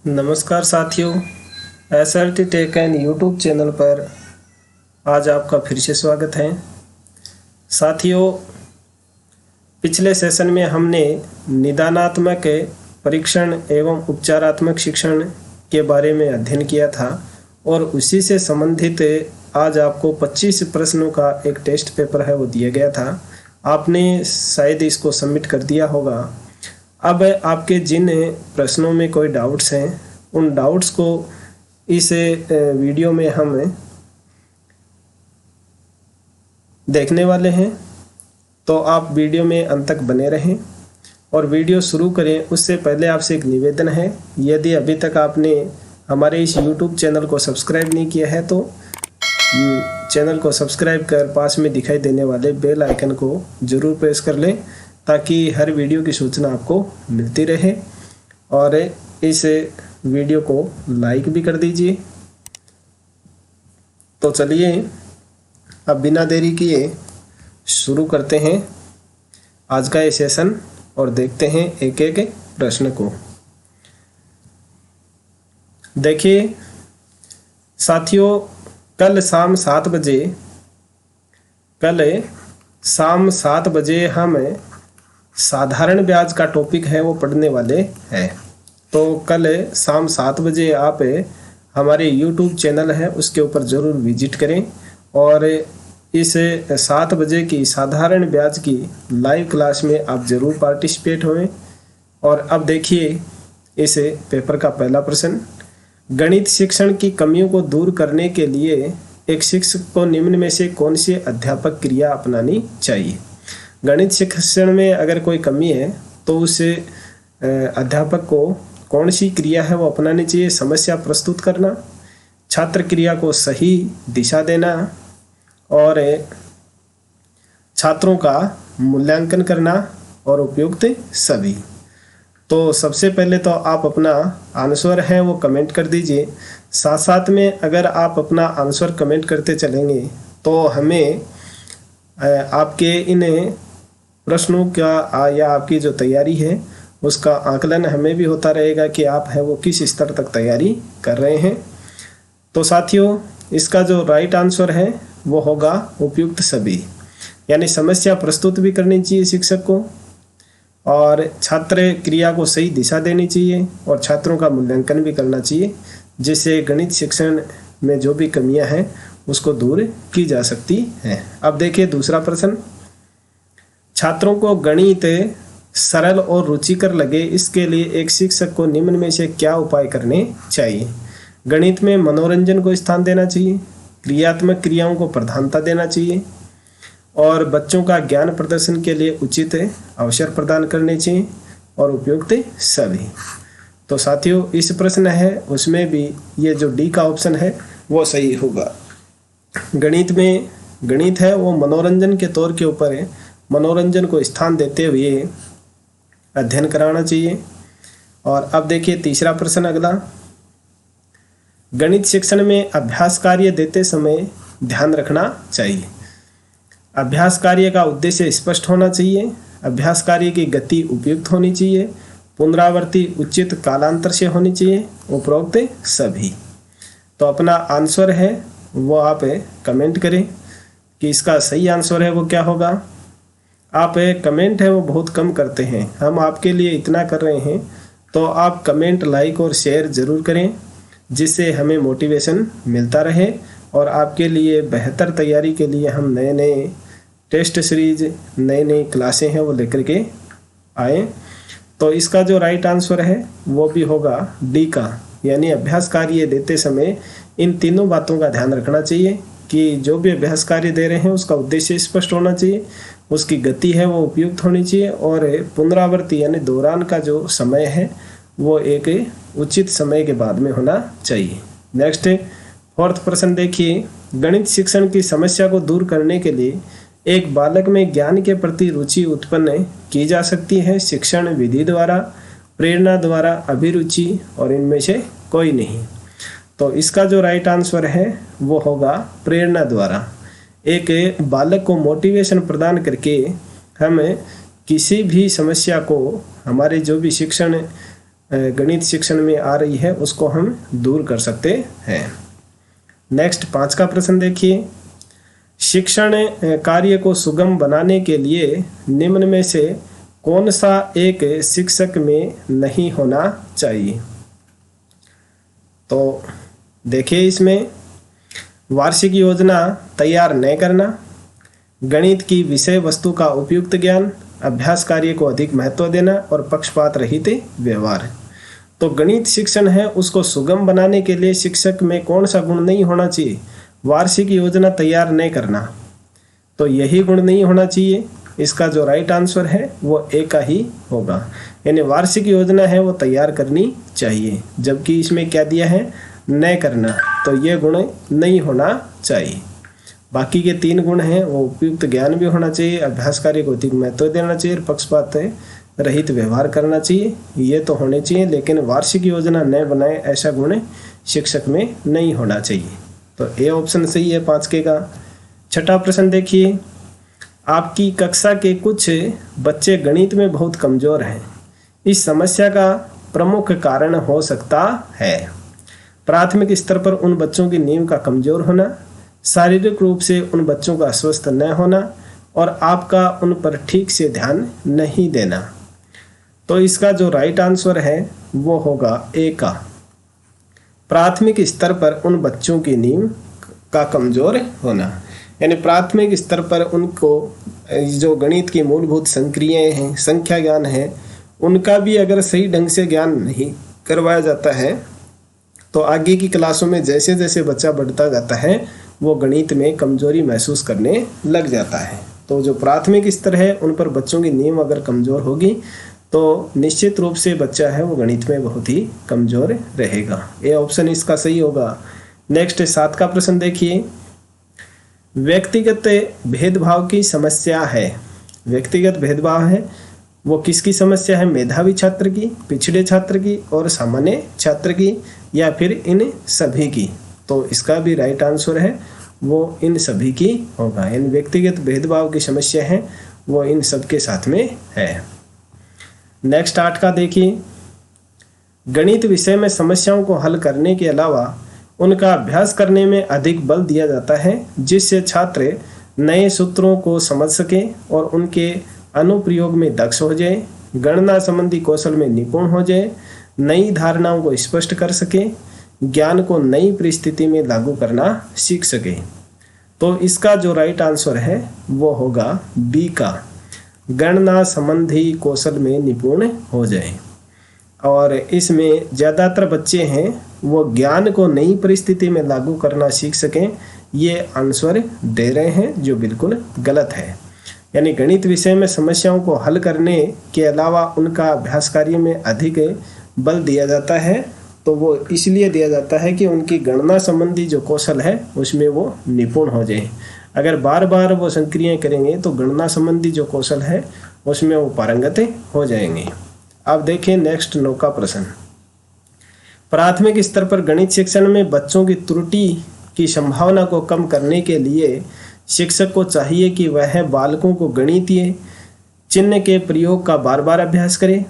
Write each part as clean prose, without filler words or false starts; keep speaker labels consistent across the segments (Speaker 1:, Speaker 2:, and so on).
Speaker 1: नमस्कार साथियों, SRT tech and YouTube channel पर आज आपका फिर से स्वागत है। साथियों, पिछले सेशन में हमने निदानात्मक परीक्षण एवं उपचारात्मक शिक्षण के बारे में अध्ययन किया था और उसी से संबंधित आज आपको 25 प्रश्नों का एक टेस्ट पेपर है वो दिया गया था। आपने शायद इसको सबमिट कर दिया होगा। अब आपके जिन प्रश्नों में कोई डाउट्स हैं उन डाउट्स को इस वीडियो में हम देखने वाले हैं, तो आप वीडियो में अंत तक बने रहें। और वीडियो शुरू करें उससे पहले आपसे एक निवेदन है, यदि अभी तक आपने हमारे इस YouTube चैनल को सब्सक्राइब नहीं किया है तो चैनल को सब्सक्राइब कर पास में दिखाई देने वाले बेल आइकन को ज़रूर प्रेस कर लें ताकि हर वीडियो की सूचना आपको मिलती रहे। और इस वीडियो को लाइक भी कर दीजिए। तो चलिए अब बिना देरी किए शुरू करते हैं आज का ये सेशन और देखते हैं एक एक प्रश्न को। देखिए साथियों, कल शाम 7 बजे हम साधारण ब्याज का टॉपिक है वो पढ़ने वाले हैं। तो कल शाम 7 बजे आप हमारे YouTube चैनल है उसके ऊपर ज़रूर विजिट करें और इस 7 बजे की साधारण ब्याज की लाइव क्लास में आप ज़रूर पार्टिसिपेट हों। और अब देखिए इस पेपर का पहला प्रश्न, गणित शिक्षण की कमियों को दूर करने के लिए एक शिक्षक को निम्न में से कौन सी अध्यापक क्रिया अपनानी चाहिए। गणित शिक्षण में अगर कोई कमी है तो उस अध्यापक को कौन सी क्रिया है वो अपनानी चाहिए। समस्या प्रस्तुत करना, छात्र क्रिया को सही दिशा देना और छात्रों का मूल्यांकन करना और उपयुक्त सभी। तो सबसे पहले तो आप अपना आंसर है वो कमेंट कर दीजिए। साथ साथ में अगर आप अपना आंसर कमेंट करते चलेंगे तो हमें आपके इन प्रश्नों का या आपकी जो तैयारी है उसका आकलन हमें भी होता रहेगा कि आप है वो किस स्तर तक तैयारी कर रहे हैं। तो साथियों, इसका जो राइट आंसर है वो होगा उपयुक्त सभी, यानी समस्या प्रस्तुत भी करनी चाहिए शिक्षक को और छात्र क्रिया को सही दिशा देनी चाहिए और छात्रों का मूल्यांकन भी करना चाहिए, जिससे गणित शिक्षण में जो भी कमियां हैं उसको दूर की जा सकती हैं। अब देखिए दूसरा प्रश्न, छात्रों को गणित सरल और रुचिकर लगे इसके लिए एक शिक्षक को निम्न में से क्या उपाय करने चाहिए। गणित में मनोरंजन को स्थान देना चाहिए, क्रियात्मक क्रियाओं को प्रधानता देना चाहिए और बच्चों का ज्ञान प्रदर्शन के लिए उचित अवसर प्रदान करने चाहिए और उपयुक्त सभी। तो साथियों, इस प्रश्न है उसमें भी ये जो डी का ऑप्शन है वो सही होगा। गणित है वो मनोरंजन के तौर के ऊपर है, मनोरंजन को स्थान देते हुए अध्ययन कराना चाहिए। और अब देखिए तीसरा प्रश्न अगला, गणित शिक्षण में अभ्यास कार्य देते समय ध्यान रखना चाहिए। अभ्यास कार्य का उद्देश्य स्पष्ट होना चाहिए, अभ्यास कार्य की गति उपयुक्त होनी चाहिए, पुनरावृत्ति उचित कालांतर से होनी चाहिए, उपरोक्त सभी। तो अपना आंसर है वो आप कमेंट करें कि इसका सही आंसर है वो क्या होगा। आप कमेंट है वो बहुत कम करते हैं, हम आपके लिए इतना कर रहे हैं तो आप कमेंट, लाइक और शेयर ज़रूर करें, जिससे हमें मोटिवेशन मिलता रहे और आपके लिए बेहतर तैयारी के लिए हम नए नए टेस्ट सीरीज, नई नई क्लासें हैं वो लेकर के आए। तो इसका जो राइट आंसर है वो भी होगा डी का, यानी अभ्यास कार्य देते समय इन तीनों बातों का ध्यान रखना चाहिए कि जो भी अभ्यास कार्य दे रहे हैं उसका उद्देश्य स्पष्ट होना चाहिए, उसकी गति है वो उपयुक्त होनी चाहिए और पुनरावृत्ति यानी दौरान का जो समय है वो एक उचित समय के बाद में होना चाहिए। नेक्स्ट फोर्थ प्रश्न देखिए, गणित शिक्षण की समस्या को दूर करने के लिए एक बालक में ज्ञान के प्रति रुचि उत्पन्न की जा सकती है शिक्षण विधि द्वारा, प्रेरणा द्वारा, अभिरुचि और इनमें से कोई नहीं। तो इसका जो राइट आंसर है वो होगा प्रेरणा द्वारा। एक बालक को मोटिवेशन प्रदान करके हम किसी भी समस्या को, हमारे जो भी शिक्षण गणित शिक्षण में आ रही है उसको हम दूर कर सकते हैं। नेक्स्ट 5 का प्रश्न देखिए, शिक्षण कार्य को सुगम बनाने के लिए निम्न में से कौन सा एक शिक्षक में नहीं होना चाहिए? तो देखिए, इसमें वार्षिक योजना तैयार न करना, गणित की विषय वस्तु का उपयुक्त ज्ञान, अभ्यास कार्य को अधिक महत्व देना और पक्षपात रहित व्यवहार। तो गणित शिक्षण है उसको सुगम बनाने के लिए शिक्षक में कौन सा गुण नहीं होना चाहिए? वार्षिक योजना तैयार नहीं करना, तो यही गुण नहीं होना चाहिए। इसका जो राइट आंसर है वो ए का ही होगा, यानी वार्षिक योजना है वो तैयार करनी चाहिए, जबकि इसमें क्या दिया है? न करना, तो ये गुण नहीं होना चाहिए। बाकी के 3 गुण हैं वो उपयुक्त ज्ञान भी होना चाहिए, अभ्यास कार्य को अधिक महत्व देना चाहिए और पक्षपात रहित व्यवहार करना चाहिए, ये तो होने चाहिए, लेकिन वार्षिक योजना न बनाए ऐसा गुण शिक्षक में नहीं होना चाहिए। तो ए ऑप्शन सही है 5 के का। 6ठा प्रश्न देखिए, आपकी कक्षा के कुछ बच्चे गणित में बहुत कमजोर हैं, इस समस्या का प्रमुख कारण हो सकता है प्राथमिक स्तर पर उन बच्चों की नींव का कमजोर होना, शारीरिक रूप से उन बच्चों का स्वस्थ न होना और आपका उन पर ठीक से ध्यान नहीं देना। तो इसका जो राइट आंसर है वो होगा ए का, प्राथमिक स्तर पर उन बच्चों की नींव का कमजोर होना, यानी प्राथमिक स्तर पर उनको जो गणित की मूलभूत संक्रियाएं हैं, संख्या ज्ञान है, उनका भी अगर सही ढंग से ज्ञान नहीं करवाया जाता है तो आगे की क्लासों में जैसे जैसे बच्चा बढ़ता जाता है वो गणित में कमजोरी महसूस करने लग जाता है। तो जो प्राथमिक स्तर है उन पर बच्चों की नींव अगर कमजोर होगी तो निश्चित रूप से बच्चा है वो गणित में बहुत ही कमजोर रहेगा। ये ऑप्शन इसका सही होगा। नेक्स्ट 7 का प्रश्न देखिए, व्यक्तिगत भेदभाव की समस्या है। व्यक्तिगत भेदभाव है वो किसकी समस्या है? मेधावी छात्र की, पिछड़े छात्र की और सामान्य छात्र की, या फिर इन सभी की? तो इसका भी राइट आंसर है वो इन सभी की होगा, इन व्यक्तिगत भेदभाव की समस्या है वो इन सब के साथ में है। नेक्स्ट 8 का देखिए, गणित विषय में समस्याओं को हल करने के अलावा उनका अभ्यास करने में अधिक बल दिया जाता है, जिससे छात्र नए सूत्रों को समझ सके और उनके अनुप्रयोग में दक्ष हो जाए, गणना संबंधी कौशल में निपुण हो जाए, नई धारणाओं को स्पष्ट कर सके, ज्ञान को नई परिस्थिति में लागू करना सीख सके। तो इसका जो राइट आंसर है वो होगा बी का, गणना संबंधी कौशल में निपुण हो जाए। और इसमें ज़्यादातर बच्चे हैं वो ज्ञान को नई परिस्थिति में लागू करना सीख सकें, ये आंसर दे रहे हैं जो बिल्कुल गलत है। यानी गणित विषय में समस्याओं को हल करने के अलावा उनका अभ्यास कार्य में अधिक बल दिया जाता है, तो वो इसलिए दिया जाता है कि उनकी गणना संबंधी जो कौशल है उसमें वो निपुण हो जाए। अगर बार बार वो संक्रियाएं करेंगे तो गणना संबंधी जो कौशल है उसमें वो पारंगत हो जाएंगे। अब देखें नेक्स्ट 9 का प्रश्न, प्राथमिक स्तर पर गणित शिक्षण में बच्चों की त्रुटि की संभावना को कम करने के लिए शिक्षक को चाहिए कि वह बालकों को गणितीय चिन्ह के प्रयोग का बार बार अभ्यास करे,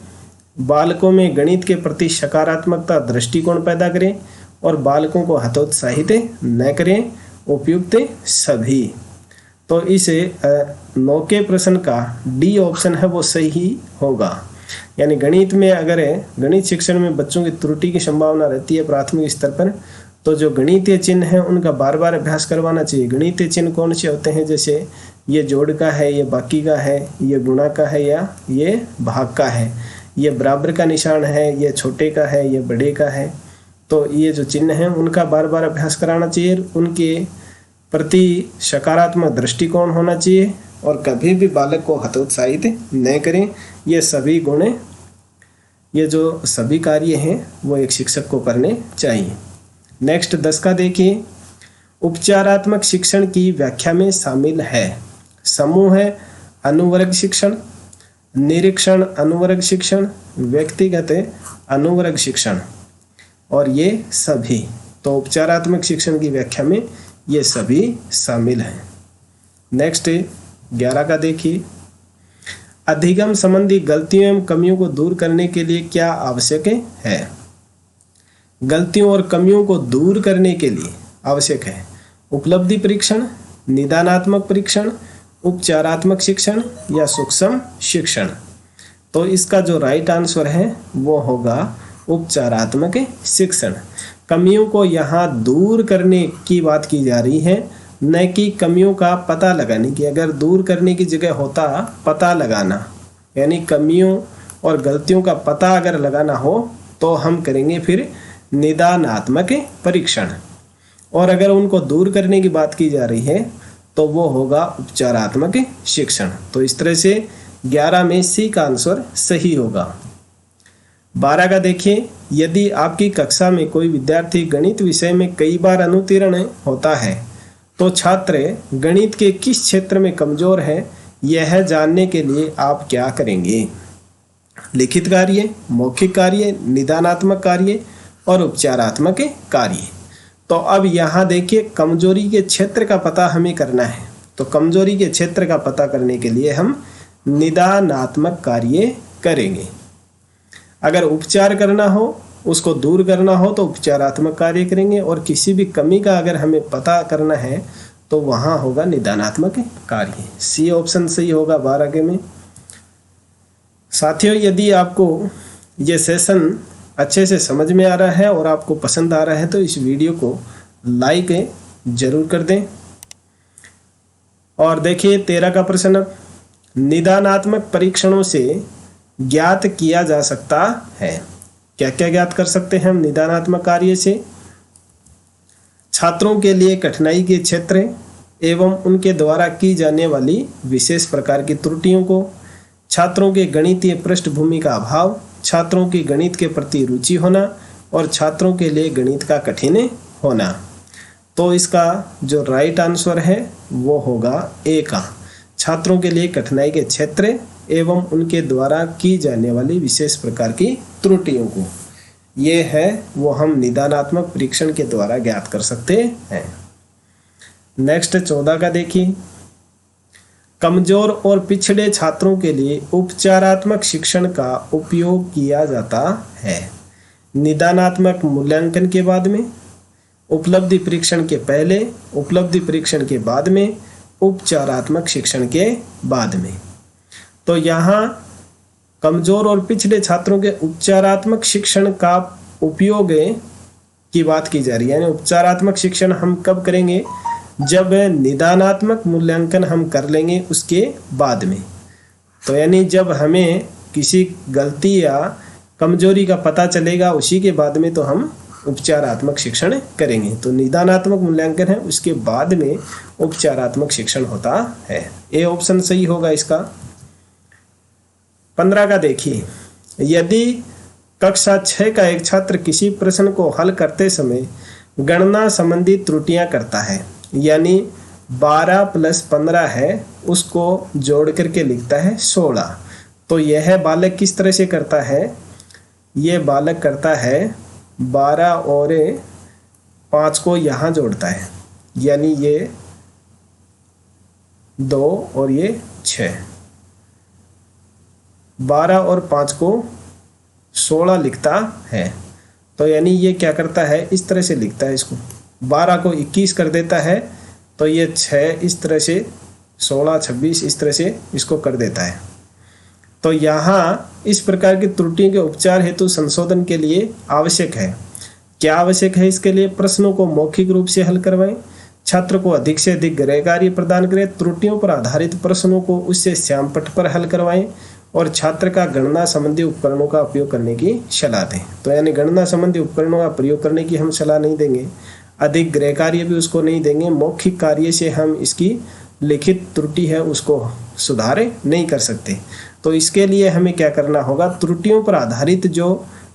Speaker 1: बालकों में गणित के प्रति सकारात्मकता दृष्टिकोण पैदा करें और बालकों को हतोत्साहित न करें, उपयुक्त सभी। तो इस 9 के प्रश्न का डी ऑप्शन है वो सही होगा। यानी गणित में अगर गणित शिक्षण में बच्चों की त्रुटि की संभावना रहती है प्राथमिक स्तर पर, तो जो गणितीय चिन्ह है उनका बार बार अभ्यास करवाना चाहिए। गणितीय चिन्ह कौन से होते हैं? जैसे ये जोड़ का है, ये बाकी का है, ये गुणा का है या ये भाग का है, ये बराबर का निशान है, ये छोटे का है, ये बड़े का है। तो ये जो चिन्ह हैं उनका बार बार अभ्यास कराना चाहिए, उनके प्रति सकारात्मक दृष्टिकोण होना चाहिए और कभी भी बालक को हतोत्साहित न करें। ये सभी गुण, ये जो सभी कार्य हैं वो एक शिक्षक को करने चाहिए। नेक्स्ट 10 का देखिए, उपचारात्मक शिक्षण की व्याख्या में शामिल है समूह है अनुवर्ग शिक्षण, निरीक्षण अनुवर्ग शिक्षण, व्यक्तिगत अनुवर्ग शिक्षण और ये सभी। तो उपचारात्मक शिक्षण की व्याख्या में ये सभी शामिल हैं। नेक्स्ट 11 का देखिए, अधिगम संबंधी गलतियों एवं कमियों को दूर करने के लिए क्या आवश्यक है? गलतियों और कमियों को दूर करने के लिए आवश्यक है उपलब्धि परीक्षण, निदानात्मक परीक्षण, उपचारात्मक शिक्षण या सूक्ष्म शिक्षण। तो इसका जो राइट आंसर है वो होगा उपचारात्मक शिक्षण। कमियों को यहाँ दूर करने की बात की जा रही है, न कि कमियों का पता लगाने की। अगर दूर करने की जगह होता पता लगाना, यानी कमियों और गलतियों का पता अगर लगाना हो तो हम करेंगे फिर निदानात्मक परीक्षण, और अगर उनको दूर करने की बात की जा रही है तो वो होगा उपचारात्मक शिक्षण। तो इस तरह से 11 में सी का आंसर सही होगा। 12 का देखिए, यदि आपकी कक्षा में कोई विद्यार्थी गणित विषय में कई बार अनुत्तीर्ण होता है तो छात्र गणित के किस क्षेत्र में कमजोर है, यह जानने के लिए आप क्या करेंगे? लिखित कार्य, मौखिक कार्य, निदानात्मक कार्य और उपचारात्मक कार्य। तो अब यहाँ देखिए, कमजोरी के क्षेत्र का पता हमें करना है। तो कमजोरी के क्षेत्र का पता करने के लिए हम निदानात्मक कार्य करेंगे। अगर उपचार करना हो, उसको दूर करना हो तो उपचारात्मक कार्य करेंगे, और किसी भी कमी का अगर हमें पता करना है तो वहाँ होगा निदानात्मक कार्य। सी ऑप्शन सही होगा 12 के में। साथियों, यदि आपको ये सेशन अच्छे से समझ में आ रहा है और आपको पसंद आ रहा है तो इस वीडियो को लाइक जरूर कर दें। और देखिए 13 का प्रश्न, निदानात्मक परीक्षणों से ज्ञात किया जा सकता है। क्या क्या ज्ञात कर सकते हैं हम निदानात्मक कार्य से? छात्रों के लिए कठिनाई के क्षेत्र एवं उनके द्वारा की जाने वाली विशेष प्रकार की त्रुटियों को, छात्रों के गणितीय पृष्ठभूमि का अभाव, छात्रों की गणित के प्रति रुचि होना और छात्रों के लिए गणित का कठिन होना। तो इसका जो राइट आंसर है वो होगा ए का, छात्रों के लिए कठिनाई के क्षेत्र एवं उनके द्वारा की जाने वाली विशेष प्रकार की त्रुटियों को, ये है वो हम निदानात्मक परीक्षण के द्वारा ज्ञात कर सकते हैं। नेक्स्ट 14 का देखिए, कमजोर और पिछड़े छात्रों के लिए उपचारात्मक शिक्षण का उपयोग किया जाता है। निदानात्मक मूल्यांकन के बाद में, उपलब्धि परीक्षण के पहले, उपलब्धि परीक्षण के बाद में, उपचारात्मक शिक्षण के बाद में। तो यहाँ कमजोर और पिछड़े छात्रों के उपचारात्मक शिक्षण का उपयोग की बात की जा रही है। यानी उपचारात्मक शिक्षण हम कब करेंगे? जब निदानात्मक मूल्यांकन हम कर लेंगे उसके बाद में। तो यानी जब हमें किसी गलती या कमजोरी का पता चलेगा उसी के बाद में तो हम उपचारात्मक शिक्षण करेंगे। तो निदानात्मक मूल्यांकन है, उसके बाद में उपचारात्मक शिक्षण होता है। ए ऑप्शन सही होगा इसका। 15 का देखिए, यदि कक्षा 6 का एक छात्र किसी प्रश्न को हल करते समय गणना संबंधी त्रुटियां करता है, यानी 12 + 15 है, उसको जोड़ करके लिखता है 16, तो यह बालक किस तरह से करता है? ये बालक करता है 12 और 5 को यहाँ जोड़ता है, यानी ये 2 और ये 6, 12 और 5 को 16 लिखता है। तो यानी ये क्या करता है? इस तरह से लिखता है इसको, 12 को 21 कर देता है, तो ये 6 इस तरह से, 16, 26 इस तरह से इसको कर देता है। तो यहाँ इस प्रकार की त्रुटियों के उपचार हेतु संशोधन के लिए आवश्यक है। क्या आवश्यक है इसके लिए? प्रश्नों को मौखिक रूप से हल करवाएं, छात्र को अधिक से अधिक गृह कार्य प्रदान करें, त्रुटियों पर आधारित प्रश्नों को उससे श्यामपट्ट पर हल करवाएं और छात्र का गणना संबंधी उपकरणों का उपयोग करने की सलाह दें। तो यानी गणना संबंधी उपकरणों का प्रयोग करने की हम सलाह नहीं देंगे, अधिक गृह कार्य भी उसको नहीं देंगे, मौखिक कार्य से हम इसकी लिखित त्रुटि है उसको सुधार नहीं कर सकते। तो इसके लिए हमें क्या करना होगा? त्रुटियों पर आधारित जो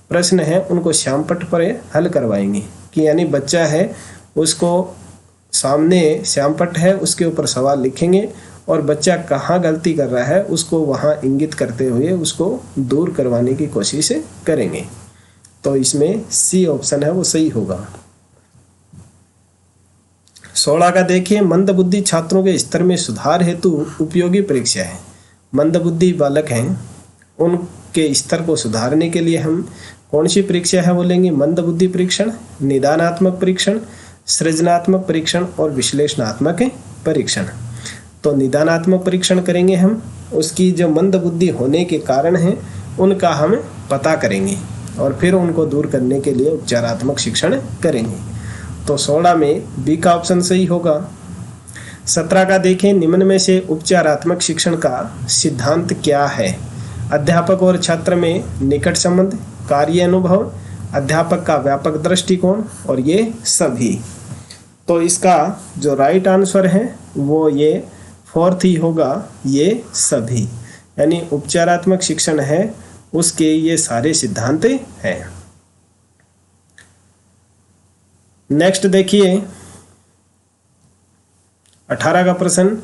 Speaker 1: प्रश्न है उनको श्यामपट्ट पर हल करवाएंगे, कि यानी बच्चा है उसको सामने श्यामपट्ट है, उसके ऊपर सवाल लिखेंगे और बच्चा कहाँ गलती कर रहा है उसको वहाँ इंगित करते हुए उसको दूर करवाने की कोशिश करेंगे। तो इसमें सी ऑप्शन है वो सही होगा। 16 का देखिए, मंदबुद्धि छात्रों के स्तर में सुधार हेतु उपयोगी परीक्षा है। मंदबुद्धि बालक हैं उनके स्तर को सुधारने के लिए हम कौन सी परीक्षा है वो लेंगे? मंदबुद्धि परीक्षण, निदानात्मक परीक्षण, सृजनात्मक परीक्षण और विश्लेषणात्मक परीक्षण। तो निदानात्मक परीक्षण करेंगे हम, उसकी जो मंदबुद्धि होने के कारण हैं उनका हम पता करेंगे और फिर उनको दूर करने के लिए उपचारात्मक शिक्षण करेंगे। तो 16 में बी का ऑप्शन सही होगा। 17 का देखें, निम्न में से उपचारात्मक शिक्षण का सिद्धांत क्या है? अध्यापक और छात्र में निकट संबंध, कार्य अनुभव, अध्यापक का व्यापक दृष्टिकोण और ये सभी। तो इसका जो राइट आंसर है वो ये 4th ही होगा, ये सभी, यानी उपचारात्मक शिक्षण है उसके ये सारे सिद्धांत हैं। नेक्स्ट देखिए 18 का प्रश्न,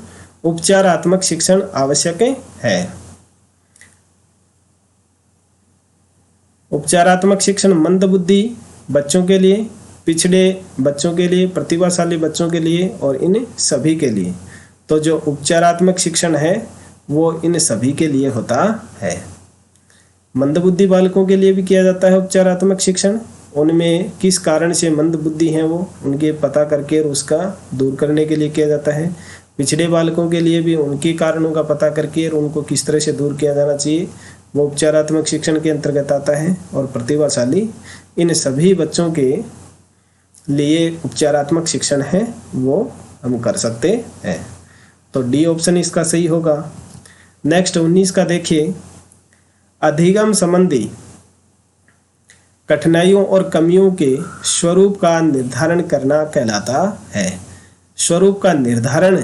Speaker 1: उपचारात्मक शिक्षण आवश्यक है। उपचारात्मक शिक्षण मंदबुद्धि बच्चों के लिए, पिछड़े बच्चों के लिए, प्रतिभाशाली बच्चों के लिए और इन सभी के लिए। तो जो उपचारात्मक शिक्षण है वो इन सभी के लिए होता है। मंदबुद्धि बालकों के लिए भी किया जाता है उपचारात्मक शिक्षण, उनमें किस कारण से मंदबुद्धि हैं वो उनके पता करके और उसका दूर करने के लिए किया जाता है। पिछड़े बालकों के लिए भी उनके कारणों का पता करके और उनको किस तरह से दूर किया जाना चाहिए वो उपचारात्मक शिक्षण के अंतर्गत आता है। और प्रतिभाशाली इन सभी बच्चों के लिए उपचारात्मक शिक्षण है वो हम कर सकते हैं। तो डी ऑप्शन इसका सही होगा। नेक्स्ट 19 का देखिए, अधिगम संबंधी कठिनाइयों और कमियों के स्वरूप का निर्धारण करना कहलाता है। स्वरूप का निर्धारण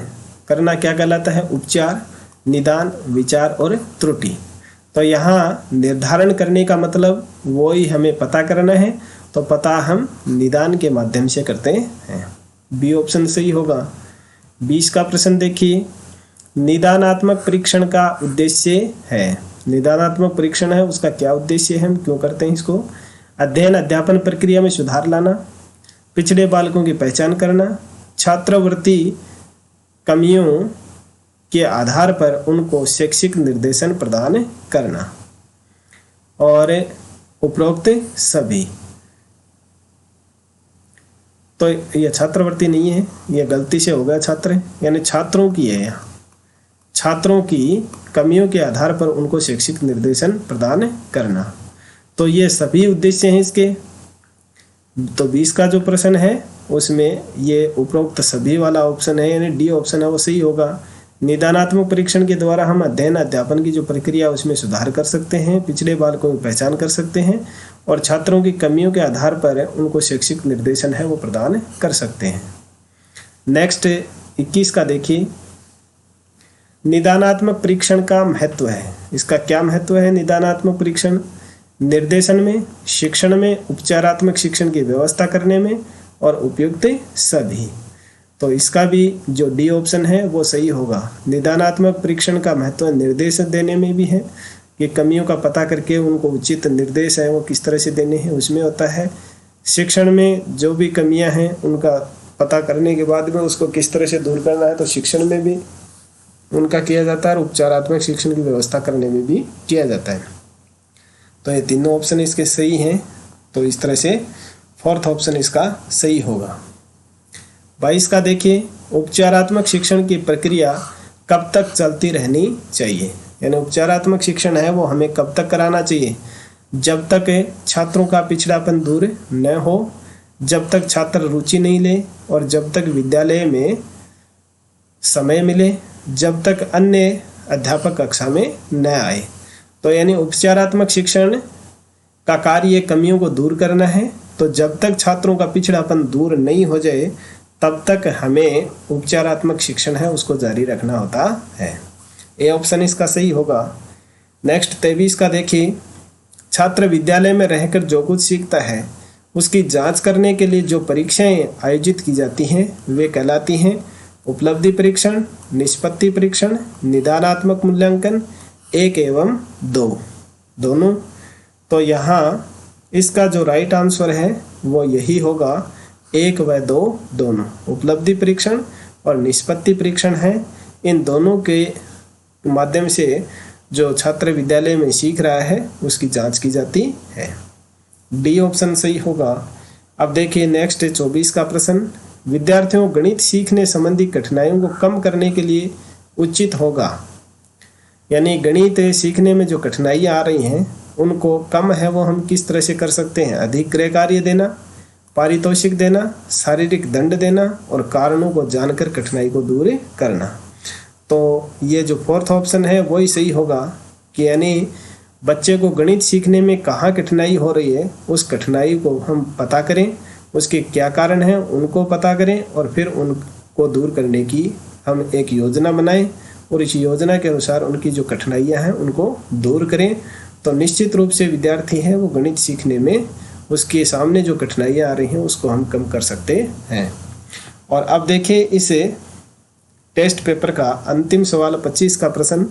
Speaker 1: करना क्या कहलाता है? उपचार, निदान, विचार और त्रुटि। तो यहाँ निर्धारण करने का मतलब वो ही हमें पता करना है, तो पता हम निदान के माध्यम से करते हैं। बी ऑप्शन सही होगा। 20 का प्रश्न देखिए, निदानात्मक परीक्षण का उद्देश्य है। निदानात्मक परीक्षण है उसका क्या उद्देश्य है, हम क्यों करते हैं इसको? अध्ययन अध्यापन प्रक्रिया में सुधार लाना, पिछड़े बालकों की पहचान करना, छात्रवृत्ति कमियों के आधार पर उनको शैक्षिक निर्देशन प्रदान करना और उपरोक्त सभी। तो ये छात्रवृत्ति नहीं है, ये गलती से हो गया छात्र, यानी छात्रों की है यहाँ। छात्रों की कमियों के आधार पर उनको शैक्षिक निर्देशन प्रदान करना। तो ये सभी उद्देश्य हैं इसके। तो 20 का जो प्रश्न है उसमें ये उपरोक्त सभी वाला ऑप्शन है, यानी डी ऑप्शन है वो सही होगा। निदानात्मक परीक्षण के द्वारा हम अध्ययन अध्यापन की जो प्रक्रिया उसमें सुधार कर सकते हैं, पिछड़े बालकों की पहचान कर सकते हैं और छात्रों की कमियों के आधार पर उनको शैक्षिक निर्देशन है वो प्रदान कर सकते हैं। नेक्स्ट 21 का देखिए, निदानात्मक परीक्षण का महत्व है। इसका क्या महत्व है? निदानात्मक परीक्षण निर्देशन में, शिक्षण में, उपचारात्मक शिक्षण की व्यवस्था करने में और उपयुक्त सभी। तो इसका भी जो डी ऑप्शन है वो सही होगा। निदानात्मक परीक्षण का महत्व निर्देश देने में भी है कि कमियों का पता करके उनको उचित निर्देश है वो किस तरह से देने हैं उसमें होता है। शिक्षण में जो भी कमियां हैं उनका पता करने के बाद में उसको किस तरह से दूर करना है तो शिक्षण में भी उनका किया जाता है और उपचारात्मक शिक्षण की व्यवस्था करने में भी किया जाता है। तो ये तीनों ऑप्शन इसके सही हैं। तो इस तरह से 4th ऑप्शन इसका सही होगा। 22 का देखिए, उपचारात्मक शिक्षण की प्रक्रिया कब तक चलती रहनी चाहिए। यानी उपचारात्मक शिक्षण है वो हमें कब तक कराना चाहिए? जब तक छात्रों का पिछड़ापन दूर न हो, जब तक छात्र रुचि नहीं ले और जब तक विद्यालय में समय मिले, जब तक अन्य अध्यापक कक्षा में न आए। तो यानी उपचारात्मक शिक्षण का कार्य कमियों को दूर करना है। तो जब तक छात्रों का पिछड़ापन दूर नहीं हो जाए तब तक हमें उपचारात्मक शिक्षण है उसको जारी रखना होता है। ए ऑप्शन इसका सही होगा। नेक्स्ट 23 का देखिए, छात्र विद्यालय में रहकर जो कुछ सीखता है उसकी जांच करने के लिए जो परीक्षाएं आयोजित की जाती हैं वे कहलाती हैं उपलब्धि परीक्षण, निष्पत्ति परीक्षण, निदानात्मक मूल्यांकन 1 एवं 2 दोनों। तो यहाँ इसका जो राइट आंसर है वो यही होगा, 1 व 2 दोनों। उपलब्धि परीक्षण और निष्पत्ति परीक्षण है, इन दोनों के माध्यम से जो छात्र विद्यालय में सीख रहा है उसकी जांच की जाती है। डी ऑप्शन सही होगा। अब देखिए नेक्स्ट 24 का प्रश्न, विद्यार्थियों को गणित सीखने संबंधी कठिनाइयों को कम करने के लिए उचित होगा, यानी गणित सीखने में जो कठिनाइयाँ आ रही हैं उनको कम है वो हम किस तरह से कर सकते हैं। अधिक गृह कार्य देना, पारितोषिक देना, शारीरिक दंड देना और कारणों को जानकर कठिनाई को दूर करना। तो ये जो फोर्थ ऑप्शन है वही सही होगा कि यानी बच्चे को गणित सीखने में कहाँ कठिनाई हो रही है उस कठिनाई को हम पता करें, उसके क्या कारण हैं उनको पता करें और फिर उनको दूर करने की हम एक योजना बनाएं और इस योजना के अनुसार उनकी जो कठिनाइयां हैं उनको दूर करें। तो निश्चित रूप से विद्यार्थी है वो गणित सीखने में उसके सामने जो कठिनाइयां आ रही हैं उसको हम कम कर सकते हैं। और अब देखिए इस टेस्ट पेपर का अंतिम सवाल 25 का प्रश्न,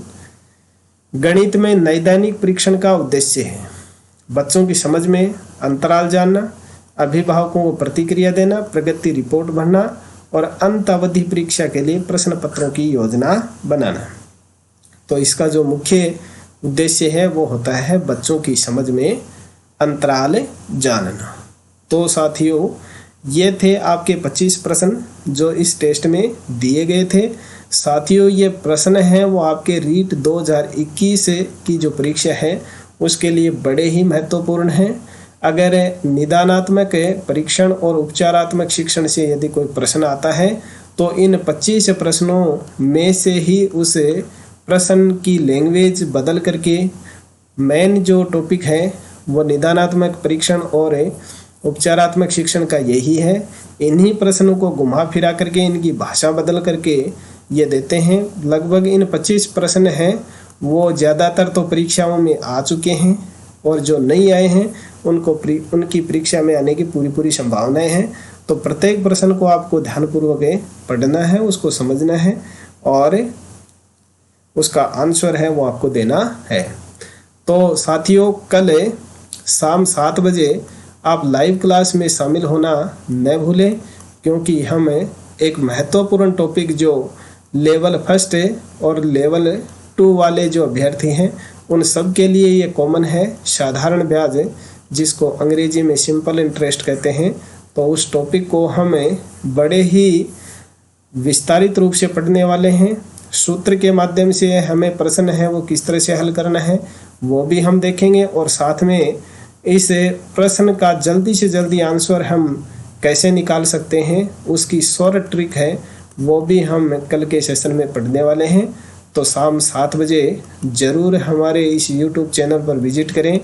Speaker 1: गणित में नैदानिक परीक्षण का उद्देश्य है बच्चों की समझ में अंतराल जानना, अभिभावकों को प्रतिक्रिया देना, प्रगति रिपोर्ट भरना और अंत अवधि परीक्षा के लिए प्रश्न पत्रों की योजना बनाना। तो इसका जो मुख्य उद्देश्य है वो होता है बच्चों की समझ में अंतराल जानना। तो साथियों ये थे आपके 25 प्रश्न जो इस टेस्ट में दिए गए थे। साथियों ये प्रश्न हैं वो आपके रीट 2021 की जो परीक्षा है उसके लिए बड़े ही महत्वपूर्ण हैं। अगर निदानात्मक परीक्षण और उपचारात्मक शिक्षण से यदि कोई प्रश्न आता है तो इन 25 प्रश्नों में से ही उस प्रश्न की लैंग्वेज बदल करके मेन जो टॉपिक है वो निदानात्मक परीक्षण और उपचारात्मक शिक्षण का यही है। इन्हीं प्रश्नों को घुमा फिरा करके इनकी भाषा बदल करके ये देते हैं। लगभग इन 25 प्रश्न हैं वो ज़्यादातर तो परीक्षाओं में आ चुके हैं और जो नहीं आए हैं उनकी परीक्षा में आने की पूरी संभावनाएं हैं। तो प्रत्येक प्रश्न को आपको ध्यानपूर्वक पढ़ना है, उसको समझना है और उसका आंसर है वो आपको देना है। तो साथियों कल शाम 7 बजे आप लाइव क्लास में शामिल होना न भूलें, क्योंकि हम एक महत्वपूर्ण टॉपिक जो लेवल 1 और लेवल 2 वाले जो अभ्यर्थी हैं उन सब के लिए ये कॉमन है, साधारण ब्याज जिसको अंग्रेजी में सिंपल इंटरेस्ट कहते हैं। तो उस टॉपिक को हम बड़े ही विस्तारित रूप से पढ़ने वाले हैं। सूत्र के माध्यम से हमें प्रश्न है वो किस तरह से हल करना है वो भी हम देखेंगे और साथ में इस प्रश्न का जल्दी से जल्दी आंसर हम कैसे निकाल सकते हैं उसकी शॉर्ट ट्रिक है वो भी हम कल के सेशन में पढ़ने वाले हैं। तो शाम 7 बजे ज़रूर हमारे इस YouTube चैनल पर विजिट करें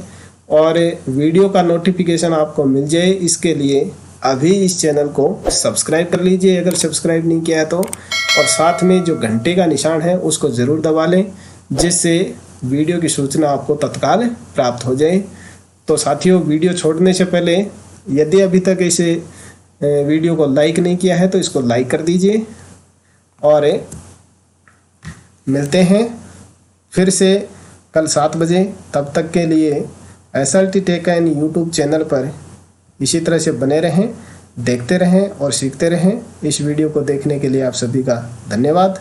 Speaker 1: और वीडियो का नोटिफिकेशन आपको मिल जाए इसके लिए अभी इस चैनल को सब्सक्राइब कर लीजिए अगर सब्सक्राइब नहीं किया है तो, और साथ में जो घंटे का निशान है उसको ज़रूर दबा लें जिससे वीडियो की सूचना आपको तत्काल प्राप्त हो जाए। तो साथियों वीडियो छोड़ने से पहले यदि अभी तक इसे वीडियो को लाइक नहीं किया है तो इसको लाइक कर दीजिए और मिलते हैं फिर से कल 7 बजे। तब तक के लिए SRT tech and YouTube channel पर इसी तरह से बने रहें, देखते रहें और सीखते रहें। इस वीडियो को देखने के लिए आप सभी का धन्यवाद।